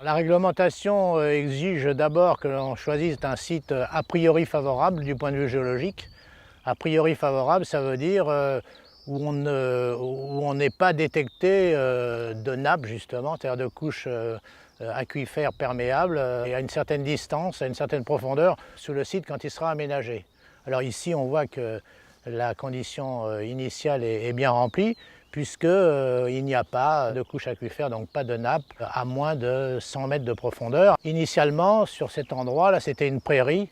La réglementation exige d'abord que l'on choisisse un site a priori favorable du point de vue géologique. A priori favorable, ça veut dire où on n'est pas détecté de nappe justement, c'est-à-dire de couches aquifères perméables et à une certaine distance, à une certaine profondeur sous le site quand il sera aménagé. Alors ici on voit que la condition initiale est bien remplie puisqu'il n'y a pas de couche aquifère, donc pas de nappe, à moins de 100 mètres de profondeur. Initialement, sur cet endroit-là, c'était une prairie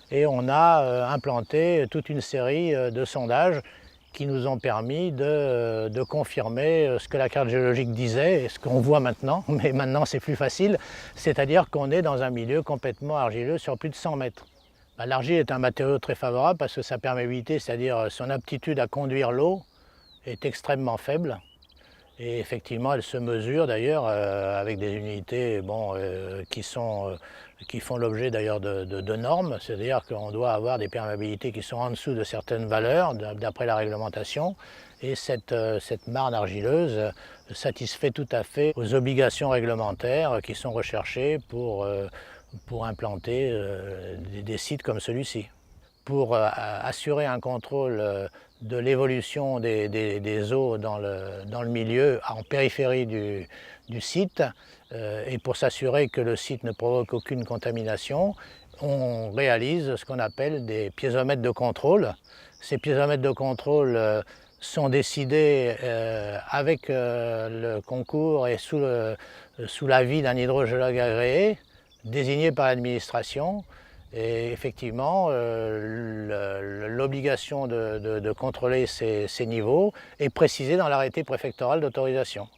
et on a implanté toute une série de sondages qui nous ont permis de confirmer ce que la carte géologique disait et ce qu'on voit maintenant, mais maintenant c'est plus facile, c'est-à-dire qu'on est dans un milieu complètement argileux sur plus de 100 mètres. L'argile est un matériau très favorable parce que sa perméabilité, c'est-à-dire son aptitude à conduire l'eau, est extrêmement faible. Et effectivement, elle se mesure d'ailleurs avec des unités qui font l'objet d'ailleurs de normes, c'est-à-dire qu'on doit avoir des perméabilités qui sont en dessous de certaines valeurs d'après la réglementation. Et cette marne argileuse satisfait tout à fait aux obligations réglementaires qui sont recherchées pour implanter des sites comme celui-ci. Pour assurer un contrôle de l'évolution des eaux dans le milieu en périphérie du site et pour s'assurer que le site ne provoque aucune contamination, on réalise ce qu'on appelle des piézomètres de contrôle. Ces piézomètres de contrôle sont décidés avec le concours et sous l'avis d'un hydrogéologue agréé désigné par l'administration. Et effectivement, l'obligation de contrôler ces niveaux est précisée dans l'arrêté préfectoral d'autorisation.